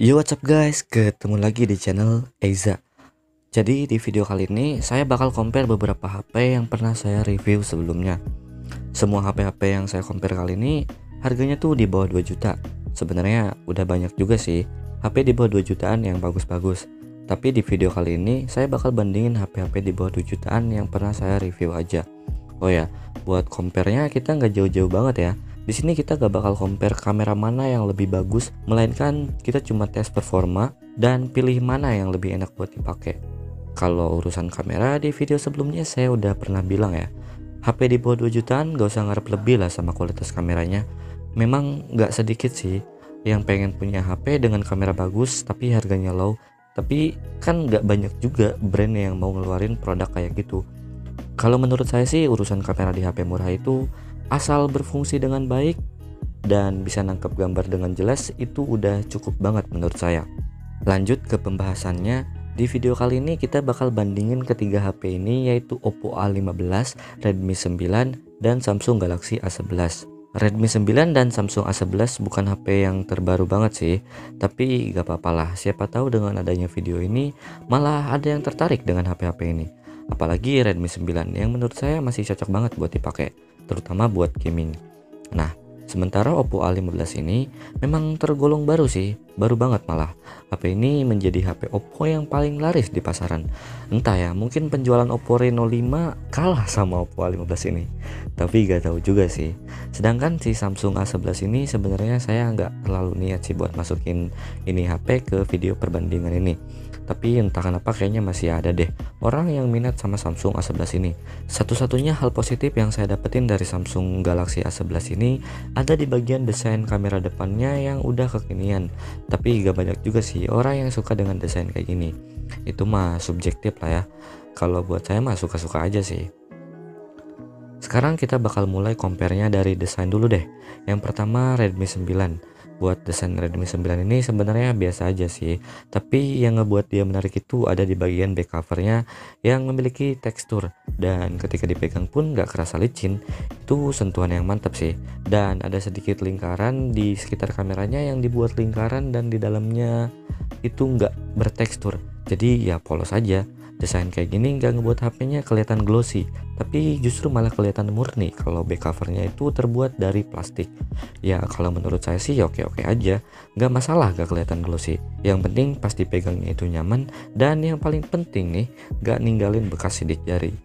Yo, what's up guys, ketemu lagi di channel Eiza. Jadi di video kali ini saya bakal compare beberapa HP yang pernah saya review sebelumnya. Semua HP-HP yang saya compare kali ini harganya tuh di bawah 2 juta. Sebenarnya udah banyak juga sih HP di bawah 2 jutaan yang bagus-bagus. Tapi di video kali ini saya bakal bandingin HP-HP di bawah 2 jutaan yang pernah saya review aja. Oh ya, buat compare-nya kita nggak jauh-jauh banget ya. Di sini kita gak bakal compare kamera mana yang lebih bagus, melainkan kita cuma tes performa dan pilih mana yang lebih enak buat dipakai. Kalau urusan kamera di video sebelumnya saya udah pernah bilang ya, HP di bawah 2 jutaan gak usah ngarep lebih lah sama kualitas kameranya. Memang gak sedikit sih yang pengen punya HP dengan kamera bagus tapi harganya low. Tapi kan gak banyak juga brand yang mau ngeluarin produk kayak gitu. Kalau menurut saya sih urusan kamera di HP murah itu asal berfungsi dengan baik dan bisa nangkep gambar dengan jelas itu udah cukup banget menurut saya. Lanjut ke pembahasannya. Di video kali ini kita bakal bandingin ketiga HP ini, yaitu Oppo A15, Redmi 9, dan Samsung Galaxy A11. Redmi 9 dan Samsung A11 bukan HP yang terbaru banget sih, tapi gak apa-apa lah, siapa tahu dengan adanya video ini malah ada yang tertarik dengan HP-HP ini. Apalagi Redmi 9 yang menurut saya masih cocok banget buat dipakai, terutama buat gaming. Nah, sementara Oppo A15 ini memang tergolong baru sih, baru banget malah. HP ini menjadi HP Oppo yang paling laris di pasaran. Entah ya, mungkin penjualan Oppo Reno 5 kalah sama Oppo A15 ini. Tapi gak tahu juga sih. Sedangkan si Samsung A11 ini sebenarnya saya nggak terlalu niat sih buat masukin ini HP ke video perbandingan ini. Tapi entah kenapa kayaknya masih ada deh orang yang minat sama Samsung A11 ini. Satu-satunya hal positif yang saya dapetin dari Samsung Galaxy A11 ini ada di bagian desain kamera depannya yang udah kekinian. Tapi gak banyak juga sih orang yang suka dengan desain kayak gini. Itu mah subjektif lah ya. Kalau buat saya mah suka-suka aja sih. Sekarang kita bakal mulai compare-nya dari desain dulu deh. Yang pertama Redmi 9. Buat desain Redmi 9 ini sebenarnya biasa aja sih, tapi yang ngebuat dia menarik itu ada di bagian back covernya yang memiliki tekstur, dan ketika dipegang pun gak kerasa licin. Itu sentuhan yang mantap sih. Dan ada sedikit lingkaran di sekitar kameranya yang dibuat lingkaran dan di dalamnya itu gak bertekstur, jadi ya polos aja. Desain kayak gini nggak ngebuat HP-nya kelihatan glossy, tapi justru malah kelihatan murni kalau back covernya itu terbuat dari plastik. Ya kalau menurut saya sih oke-oke aja, nggak masalah nggak kelihatan glossy. Yang penting pas dipegangnya itu nyaman, dan yang paling penting nih nggak ninggalin bekas sidik jari.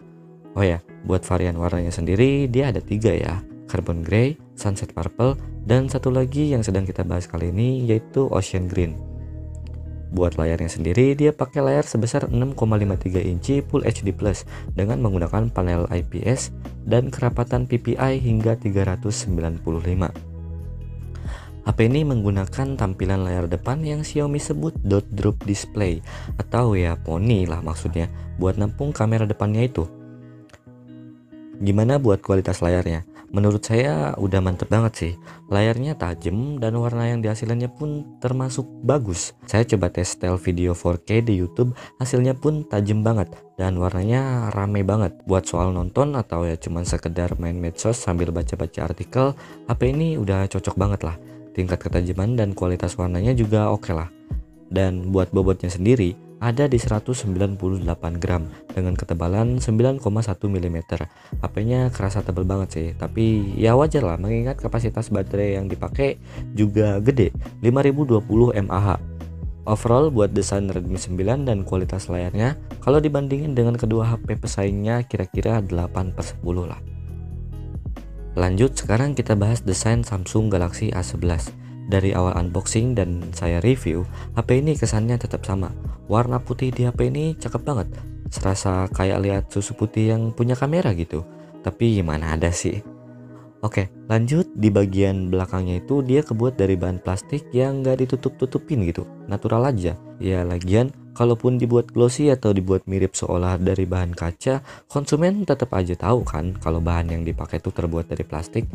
Oh ya, buat varian warnanya sendiri dia ada 3 ya, Carbon Grey, Sunset Purple, dan satu lagi yang sedang kita bahas kali ini yaitu Ocean Green. Buat layarnya sendiri dia pakai layar sebesar 6,53 inci Full HD Plus dengan menggunakan panel IPS dan kerapatan PPI hingga 395. HP ini menggunakan tampilan layar depan yang Xiaomi sebut dot drop display, atau ya poni lah maksudnya, buat nampung kamera depannya itu. Gimana buat kualitas layarnya? Menurut saya udah mantep banget sih. Layarnya tajam dan warna yang dihasilkannya pun termasuk bagus. Saya coba tes setel video 4K di YouTube, hasilnya pun tajam banget dan warnanya rame banget. Buat soal nonton atau ya cuman sekedar main medsos sambil baca-baca artikel, HP ini udah cocok banget lah. Tingkat ketajaman dan kualitas warnanya juga oke lah. Dan buat bobotnya sendiri ada di 198 gram dengan ketebalan 9,1 mm. HP-nya kerasa tebal banget sih, tapi ya wajar lah mengingat kapasitas baterai yang dipakai juga gede, 5020 mAh. Overall buat desain Redmi 9 dan kualitas layarnya, kalau dibandingin dengan kedua HP pesaingnya kira-kira 8/10 lah. Lanjut, sekarang kita bahas desain Samsung Galaxy A11. Dari awal unboxing dan saya review, HP ini kesannya tetap sama. Warna putih di HP ini cakep banget, serasa kayak lihat susu putih yang punya kamera gitu. Tapi gimana ada sih. Oke, lanjut di bagian belakangnya itu dia kebuat dari bahan plastik yang gak ditutup-tutupin gitu, natural aja. Ya lagian, kalaupun dibuat glossy atau dibuat mirip seolah dari bahan kaca, konsumen tetap aja tahu kan kalau bahan yang dipakai itu terbuat dari plastik.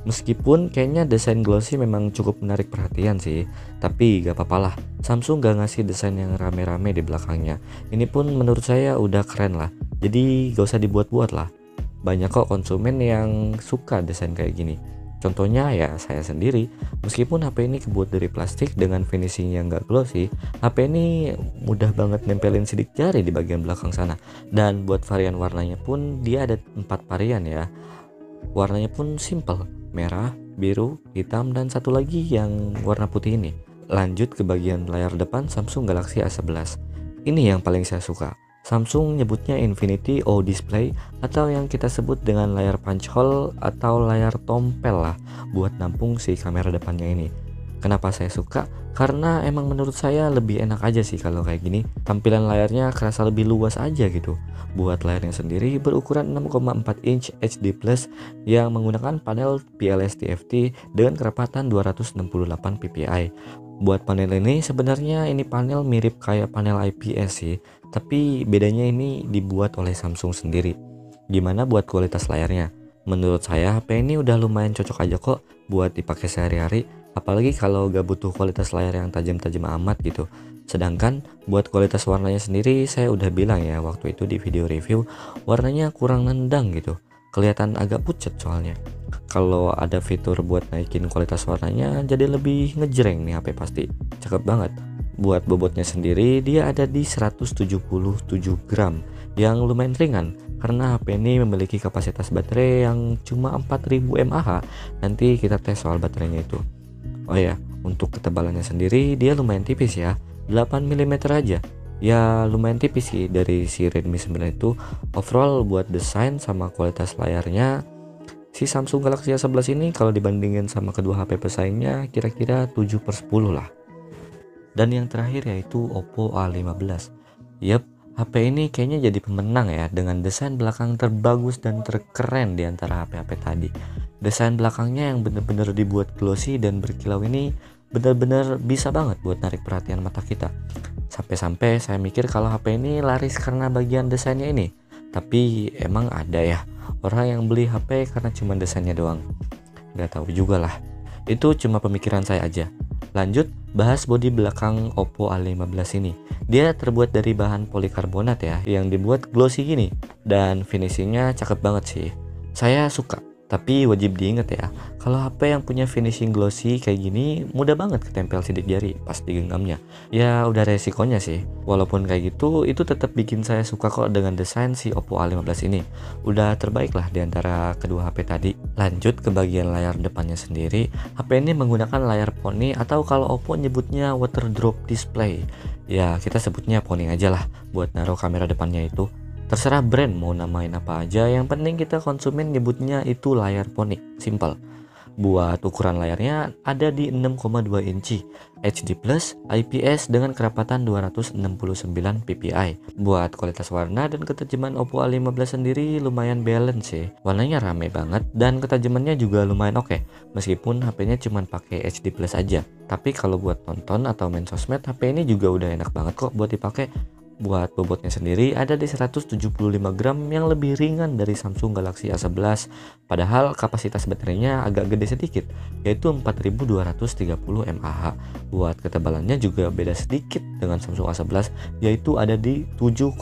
Meskipun kayaknya desain glossy memang cukup menarik perhatian sih, tapi gak apa-apa lah, Samsung gak ngasih desain yang rame-rame di belakangnya. Ini pun menurut saya udah keren lah, jadi gak usah dibuat-buat lah. Banyak kok konsumen yang suka desain kayak gini. Contohnya ya saya sendiri, meskipun HP ini kebuat dari plastik dengan finishing yang gak glossy, HP ini mudah banget nempelin sidik jari di bagian belakang sana. Dan buat varian warnanya pun dia ada 4 varian ya. Warnanya pun simple, merah, biru, hitam, dan satu lagi yang warna putih ini. Lanjut ke bagian layar depan Samsung Galaxy A11. Ini yang paling saya suka. Samsung nyebutnya Infinity O Display atau yang kita sebut dengan layar punch hole atau layar tompel lah buat nampung si kamera depannya ini. Kenapa saya suka? Karena emang menurut saya lebih enak aja sih kalau kayak gini. Tampilan layarnya kerasa lebih luas aja gitu. Buat layarnya sendiri berukuran 6,4 inch HD Plus yang menggunakan panel PLS TFT dengan kerapatan 268 ppi. Buat panel ini sebenarnya ini panel mirip kayak panel IPS sih, tapi bedanya ini dibuat oleh Samsung sendiri. Gimana buat kualitas layarnya? Menurut saya HP ini udah lumayan cocok aja kok buat dipakai sehari-hari, apalagi kalau gak butuh kualitas layar yang tajam-tajam amat gitu. Sedangkan buat kualitas warnanya sendiri saya udah bilang ya waktu itu di video review, warnanya kurang nendang gitu, kelihatan agak pucat soalnya. Kalau ada fitur buat naikin kualitas warnanya jadi lebih ngejreng nih HP pasti. Cakep banget. Buat bobotnya sendiri dia ada di 177 gram yang lumayan ringan karena HP ini memiliki kapasitas baterai yang cuma 4000 mAh. Nanti kita tes soal baterainya itu. Oh ya, untuk ketebalannya sendiri dia lumayan tipis ya, 8 mm aja. Ya lumayan tipis sih dari si Redmi 9 itu. Overall buat desain sama kualitas layarnya, si Samsung Galaxy A11 ini kalau dibandingin sama kedua HP pesaingnya kira-kira 7/10 lah. Dan yang terakhir yaitu Oppo A15. Yap, HP ini kayaknya jadi pemenang ya dengan desain belakang terbagus dan terkeren di antara HP-HP tadi. Desain belakangnya yang bener-bener dibuat glossy dan berkilau ini bener-bener bisa banget buat narik perhatian mata kita. Sampai-sampai saya mikir kalau HP ini laris karena bagian desainnya ini. Tapi emang ada ya orang yang beli HP karena cuma desainnya doang. Gak tahu juga lah. Itu cuma pemikiran saya aja. Lanjut bahas bodi belakang Oppo A15 ini. Dia terbuat dari bahan polikarbonat ya, yang dibuat glossy gini. Dan finishingnya cakep banget sih. Saya suka. Tapi wajib diingat ya, kalau HP yang punya finishing glossy kayak gini mudah banget ketempel sidik jari pas digenggamnya. Ya udah resikonya sih. Walaupun kayak gitu, itu tetap bikin saya suka kok dengan desain si Oppo A15 ini. Udah terbaik lah di antara kedua HP tadi. Lanjut ke bagian layar depannya sendiri, HP ini menggunakan layar poni atau kalau Oppo nyebutnya water drop display. Ya kita sebutnya poni aja lah buat naruh kamera depannya itu. Terserah brand mau namain apa aja, yang penting kita konsumen nyebutnya itu layar poni, simple. Buat ukuran layarnya ada di 6,2 inci, HD Plus, IPS dengan kerapatan 269 ppi. Buat kualitas warna dan ketajaman Oppo A15 sendiri lumayan balance sih. Warnanya rame banget dan ketajamannya juga lumayan oke, meskipun HP-nya cuma pakai HD Plus aja. Tapi kalau buat nonton atau main sosmed, HP ini juga udah enak banget kok buat dipakai. Buat bobotnya sendiri ada di 175 gram yang lebih ringan dari Samsung Galaxy A11. Padahal kapasitas baterainya agak gede sedikit, yaitu 4230 mAh. Buat ketebalannya juga beda sedikit dengan Samsung A11, yaitu ada di 7,9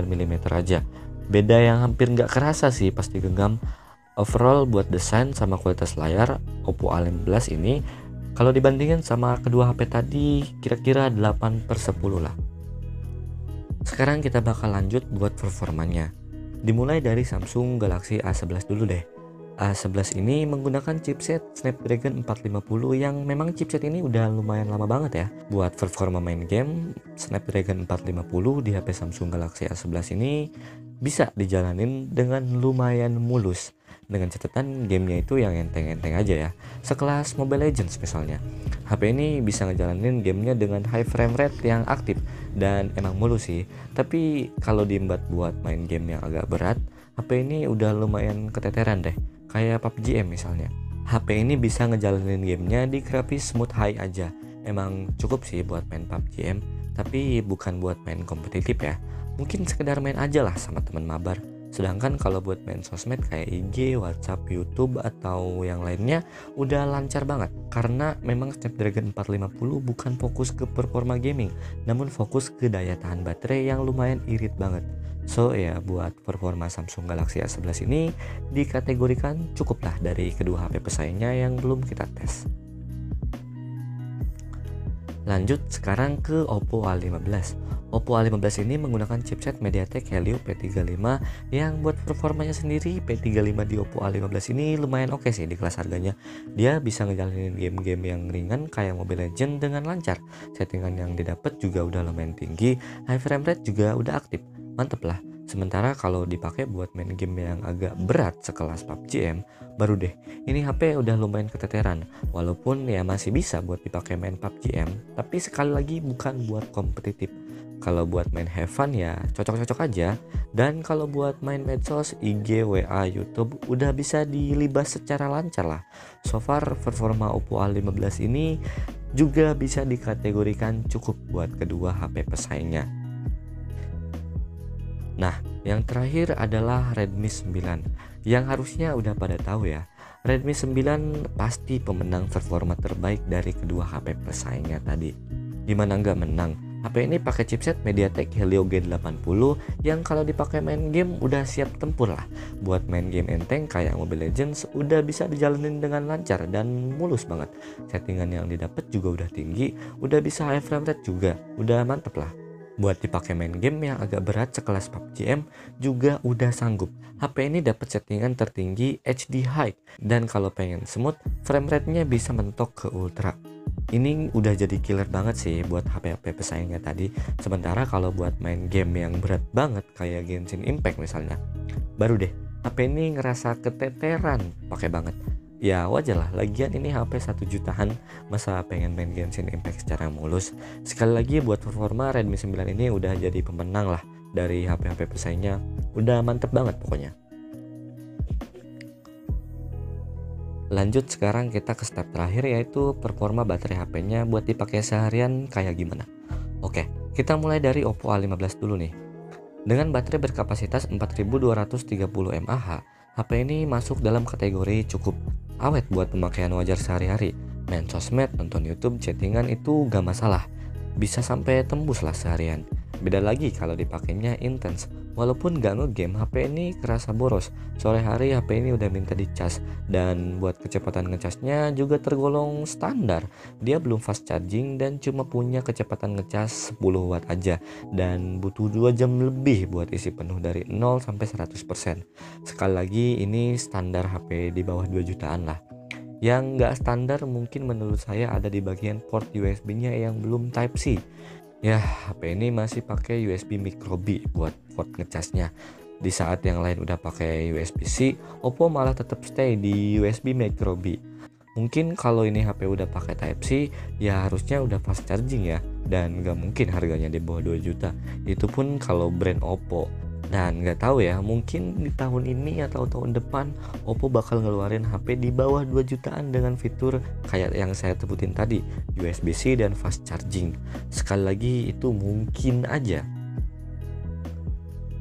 mm aja. Beda yang hampir nggak kerasa sih pas digenggam. Overall buat desain sama kualitas layar, Oppo A15 ini kalau dibandingin sama kedua HP tadi kira-kira 8/10 lah. Sekarang kita bakal lanjut buat performanya. Dimulai dari Samsung Galaxy A11 dulu deh. A11 ini menggunakan chipset Snapdragon 450 yang memang chipset ini udah lumayan lama banget ya. Buat performa main game, Snapdragon 450 di HP Samsung Galaxy A11 ini bisa dijalanin dengan lumayan mulus. Dengan catatan gamenya itu yang enteng-enteng aja ya, sekelas Mobile Legends misalnya. HP ini bisa ngejalanin gamenya dengan high frame rate yang aktif dan emang mulus sih. Tapi kalau diembat buat main game yang agak berat, HP ini udah lumayan keteteran deh, kayak PUBG misalnya. HP ini bisa ngejalanin gamenya di grafis smooth high aja. Emang cukup sih buat main PUBG, tapi bukan buat main kompetitif ya. Mungkin sekedar main aja lah sama teman mabar. Sedangkan kalau buat main sosmed kayak IG, WhatsApp, YouTube atau yang lainnya udah lancar banget. Karena memang Snapdragon 450 bukan fokus ke performa gaming, namun fokus ke daya tahan baterai yang lumayan irit banget. So ya, buat performa Samsung Galaxy A11 ini dikategorikan cukuplah dari kedua HP pesaingnya yang belum kita tes. Lanjut sekarang ke Oppo A15. Oppo A15 ini menggunakan chipset MediaTek Helio P35 yang buat performanya sendiri P35 di Oppo A15 ini lumayan oke sih di kelas harganya. Dia bisa ngejalanin game-game yang ringan kayak Mobile Legends dengan lancar. Settingan yang didapat juga udah lumayan tinggi, high frame rate juga udah aktif. Mantep lah. Sementara kalau dipakai buat main game yang agak berat sekelas PUBG M, baru deh, ini HP udah lumayan keteteran. Walaupun ya masih bisa buat dipakai main PUBG M, tapi sekali lagi bukan buat kompetitif. Kalau buat main have fun ya cocok-cocok aja. Dan kalau buat main medsos, IG, WA, YouTube udah bisa dilibas secara lancar lah. So far performa Oppo A15 ini juga bisa dikategorikan cukup buat kedua HP pesaingnya. Nah, yang terakhir adalah Redmi 9 yang harusnya udah pada tahu ya. Redmi 9 pasti pemenang performa terbaik dari kedua HP pesaingnya tadi. Gimana nggak menang? HP ini pakai chipset MediaTek Helio G80 yang kalau dipakai main game udah siap tempur lah. Buat main game enteng kayak Mobile Legends udah bisa dijalanin dengan lancar dan mulus banget. Settingan yang didapat juga udah tinggi, udah bisa high frame rate juga, udah mantep lah. Buat dipakai main game yang agak berat sekelas PUBG M juga udah sanggup. HP ini dapat settingan tertinggi HD High dan kalau pengen smooth, frame rate-nya bisa mentok ke ultra. Ini udah jadi killer banget sih buat HP-HP pesaingnya tadi. Sementara kalau buat main game yang berat banget kayak Genshin Impact misalnya, baru deh HP ini ngerasa keteteran pakai banget. Ya wajar lah, lagian ini HP 1 jutaan, masa pengen main Genshin Impact secara mulus. Sekali lagi buat performa Redmi 9 ini udah jadi pemenang lah dari HP-HP pesaingnya. Udah mantep banget pokoknya. Lanjut sekarang kita ke step terakhir, yaitu performa baterai HP-nya buat dipakai seharian kayak gimana. Oke, kita mulai dari Oppo A15 dulu nih. Dengan baterai berkapasitas 4230 mAh, HP ini masuk dalam kategori cukup awet buat pemakaian wajar sehari-hari. Main sosmed, nonton YouTube, chattingan itu gak masalah. Bisa sampai tembus lah seharian. Beda lagi kalau dipakainya intens. Walaupun gak ngegame, HP ini kerasa boros. Sore hari HP ini udah minta dicas. Dan buat kecepatan ngecasnya juga tergolong standar. Dia belum fast charging dan cuma punya kecepatan ngecas 10 watt aja. Dan butuh 2 jam lebih buat isi penuh dari 0 sampai 100%. Sekali lagi ini standar HP di bawah 2 jutaan lah. Yang nggak standar mungkin menurut saya ada di bagian port USB-nya yang belum Type-C. Ya, HP ini masih pakai USB micro:b buat port ngecasnya. Di saat yang lain udah pakai USB-C, Oppo malah tetap stay di USB micro:b. Mungkin kalau ini HP udah pakai Type-C, ya harusnya udah fast charging ya. Dan nggak mungkin harganya di bawah 2 juta. Itu pun kalau brand Oppo. Dan nggak tahu ya, mungkin di tahun ini atau tahun depan Oppo bakal ngeluarin HP di bawah 2 jutaan dengan fitur kayak yang saya sebutin tadi, USB-C dan fast charging. Sekali lagi itu mungkin aja.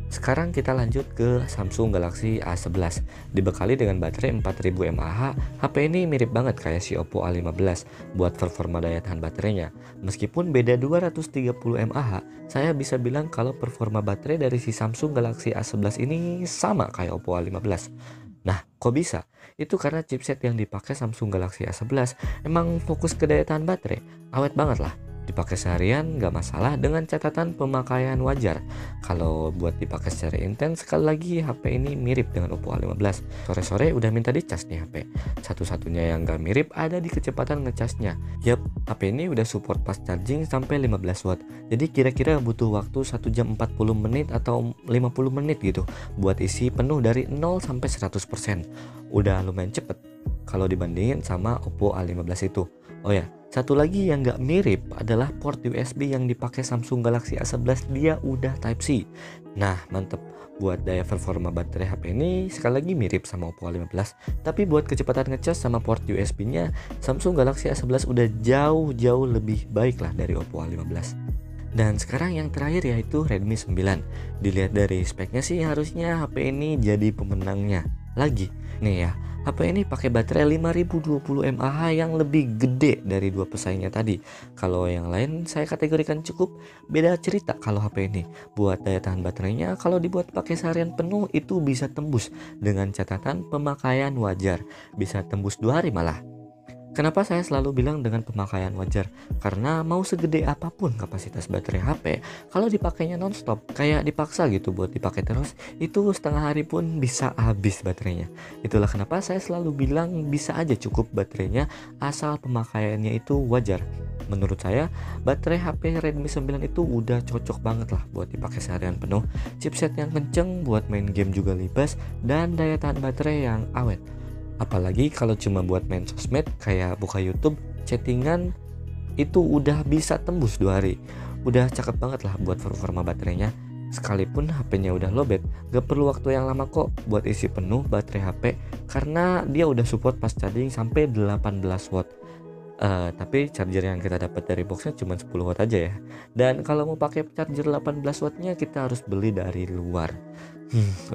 Sekarang kita lanjut ke Samsung Galaxy A11. Dibekali dengan baterai 4000 mAh, HP ini mirip banget kayak si Oppo A15 buat performa daya tahan baterainya. Meskipun beda 230 mAh, saya bisa bilang kalau performa baterai dari si Samsung Galaxy A11 ini sama kayak Oppo A15. Nah, kok bisa? Itu karena chipset yang dipakai Samsung Galaxy A11 emang fokus ke daya tahan baterai. Awet banget lah. Dipakai seharian gak masalah dengan catatan pemakaian wajar. Kalau buat dipakai secara intens, sekali lagi HP ini mirip dengan Oppo A15. Sore-sore udah minta dicas nih HP. Satu-satunya yang gak mirip ada di kecepatan ngecasnya. Yap, HP ini udah support fast charging sampai 15 watt. Jadi kira-kira butuh waktu 1 jam 40 menit atau 50 menit gitu buat isi penuh dari 0 sampai 100%. Udah lumayan cepet kalau dibandingin sama Oppo A15 itu. Oh ya, satu lagi yang gak mirip adalah port USB yang dipakai Samsung Galaxy A11, dia udah Type-C. Nah, mantep. Buat daya performa baterai HP ini sekali lagi mirip sama Oppo A15, tapi buat kecepatan ngecas sama port USB-nya Samsung Galaxy A11 udah jauh-jauh lebih baik lah dari Oppo A15. Dan sekarang yang terakhir yaitu Redmi 9. Dilihat dari speknya sih harusnya HP ini jadi pemenangnya. Lagi, nih ya, HP ini pakai baterai 5020 mAh yang lebih gede dari dua pesaingnya tadi. Kalau yang lain saya kategorikan cukup beda cerita kalau HP ini. Buat daya tahan baterainya kalau dibuat pakai seharian penuh itu bisa tembus dengan catatan pemakaian wajar. Bisa tembus 2 hari malah. Kenapa saya selalu bilang dengan pemakaian wajar? Karena mau segede apapun kapasitas baterai HP, kalau dipakainya nonstop, kayak dipaksa gitu buat dipakai terus, itu setengah hari pun bisa habis baterainya. Itulah kenapa saya selalu bilang bisa aja cukup baterainya asal pemakaiannya itu wajar. Menurut saya, baterai HP Redmi 9 itu udah cocok banget lah buat dipakai seharian penuh. Chipset yang kenceng buat main game juga libas, dan daya tahan baterai yang awet. Apalagi kalau cuma buat main sosmed kayak buka YouTube, chattingan itu udah bisa tembus 2 hari. Udah cakep banget lah buat performa baterainya. Sekalipun HP-nya udah lowbat, gak perlu waktu yang lama kok buat isi penuh baterai HP karena dia udah support fast charging sampai 18 watt. Tapi charger yang kita dapat dari boxnya cuma 10 watt aja ya. Dan kalau mau pakai charger 18 wattnya kita harus beli dari luar.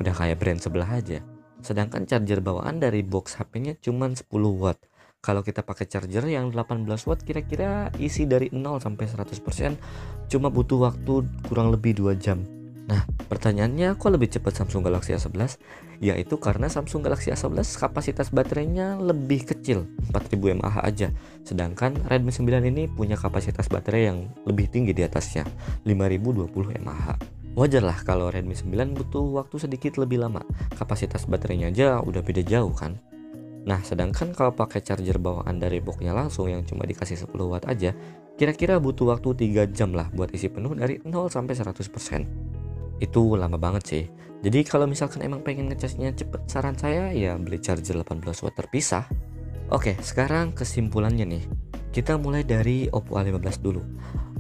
Udah kayak brand sebelah aja. Sedangkan charger bawaan dari box HP-nya cuma 10 watt. Kalau kita pakai charger yang 18 watt kira-kira isi dari 0 sampai 100% cuma butuh waktu kurang lebih 2 jam. Nah, pertanyaannya kok lebih cepat Samsung Galaxy A11? Yaitu karena Samsung Galaxy A11 kapasitas baterainya lebih kecil, 4000 mAh aja. Sedangkan Redmi 9 ini punya kapasitas baterai yang lebih tinggi di atasnya, 5020 mAh. Wajar lah kalau Redmi 9 butuh waktu sedikit lebih lama. Kapasitas baterainya aja udah beda jauh kan. Nah, sedangkan kalau pakai charger bawaan dari boxnya langsung yang cuma dikasih 10 watt aja, kira-kira butuh waktu 3 jam lah buat isi penuh dari 0 sampai 100%. Itu lama banget sih. Jadi kalau misalkan emang pengen ngecasnya cepet, saran saya ya beli charger 18 watt terpisah. Oke, sekarang kesimpulannya nih. Kita mulai dari Oppo A15 dulu.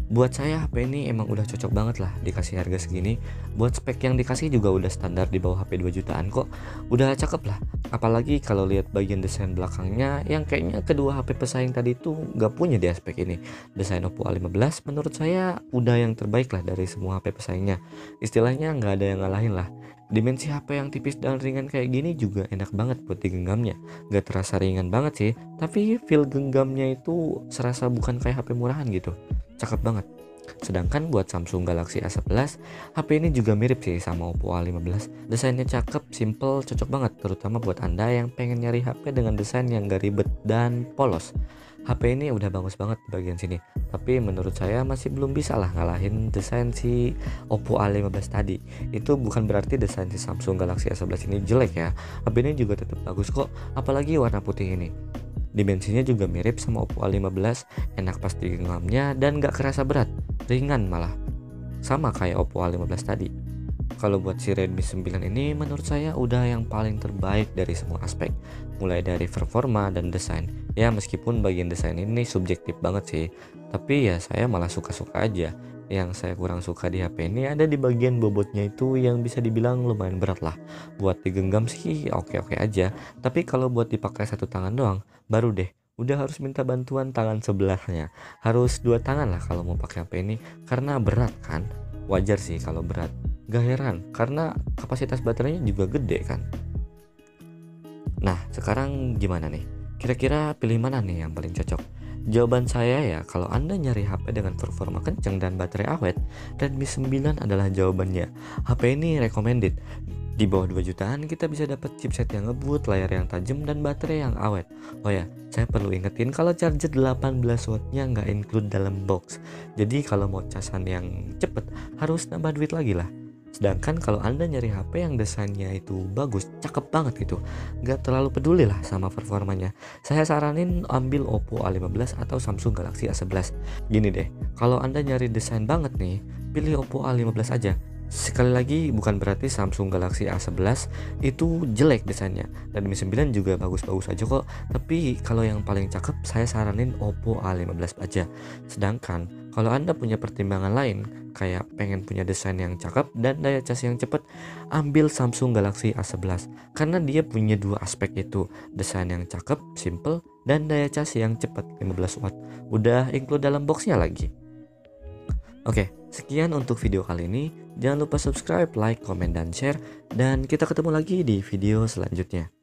Buat saya HP ini emang udah cocok banget lah dikasih harga segini. Buat spek yang dikasih juga udah standar di bawah HP 2 jutaan kok. Udah cakep lah. Apalagi kalau lihat bagian desain belakangnya yang kayaknya kedua HP pesaing tadi itu gak punya di aspek ini. Desain Oppo A15 menurut saya udah yang terbaik lah dari semua HP pesaingnya. Istilahnya gak ada yang ngalahin lah. Dimensi HP yang tipis dan ringan kayak gini juga enak banget buat digenggamnya. Gak terasa ringan banget sih, tapi feel genggamnya itu serasa bukan kayak HP murahan gitu. Cakep banget. Sedangkan buat Samsung Galaxy A11, HP ini juga mirip sih sama Oppo A15. Desainnya cakep, simple, cocok banget terutama buat Anda yang pengen nyari HP dengan desain yang gak ribet dan polos. HP ini udah bagus banget di bagian sini, tapi menurut saya masih belum bisa lah ngalahin desain si Oppo A15 tadi. Itu bukan berarti desain si Samsung Galaxy A11 ini jelek ya. HP ini juga tetap bagus kok, apalagi warna putih ini. Dimensinya juga mirip sama Oppo A15, enak pas digenggamnya dan gak kerasa berat, ringan malah. Sama kayak Oppo A15 tadi. Kalau buat si Redmi 9 ini menurut saya udah yang paling terbaik dari semua aspek. Mulai dari performa dan desain. Ya meskipun bagian desain ini subjektif banget sih, tapi ya saya malah suka-suka aja. Yang saya kurang suka di HP ini ada di bagian bobotnya itu yang bisa dibilang lumayan berat lah. Buat digenggam sih oke-oke aja, tapi kalau buat dipakai satu tangan doang, baru deh udah harus minta bantuan tangan sebelahnya. Harus 2 tangan lah kalau mau pakai HP ini, karena berat kan. Wajar sih kalau berat. Gak heran, karena kapasitas baterainya juga gede kan. Nah, sekarang gimana nih? Kira-kira pilih mana nih yang paling cocok? Jawaban saya ya, kalau Anda nyari HP dengan performa kenceng dan baterai awet, Redmi 9 adalah jawabannya. HP ini recommended. Di bawah 2 jutaan kita bisa dapat chipset yang ngebut, layar yang tajam, dan baterai yang awet. Oh ya, saya perlu ingetin kalau charger 18 wattnya nggak include dalam box. Jadi kalau mau casan yang cepet, harus nambah duit lagi lah. Sedangkan kalau Anda nyari HP yang desainnya itu bagus, cakep banget gitu, nggak terlalu peduli lah sama performanya, saya saranin ambil Oppo A15 atau Samsung Galaxy A11. Gini deh, kalau Anda nyari desain banget nih, pilih Oppo A15 aja. Sekali lagi, bukan berarti Samsung Galaxy A11 itu jelek desainnya. Redmi 9 juga bagus-bagus aja kok. Tapi kalau yang paling cakep, saya saranin Oppo A15 aja. Sedangkan kalau Anda punya pertimbangan lain, kayak pengen punya desain yang cakep dan daya cas yang cepet, ambil Samsung Galaxy A11. Karena dia punya 2 aspek itu, desain yang cakep, simple, dan daya cas yang cepet 15 watt. Udah include dalam boxnya lagi. Oke, Sekian untuk video kali ini. Jangan lupa subscribe, like, komen, dan share. Dan kita ketemu lagi di video selanjutnya.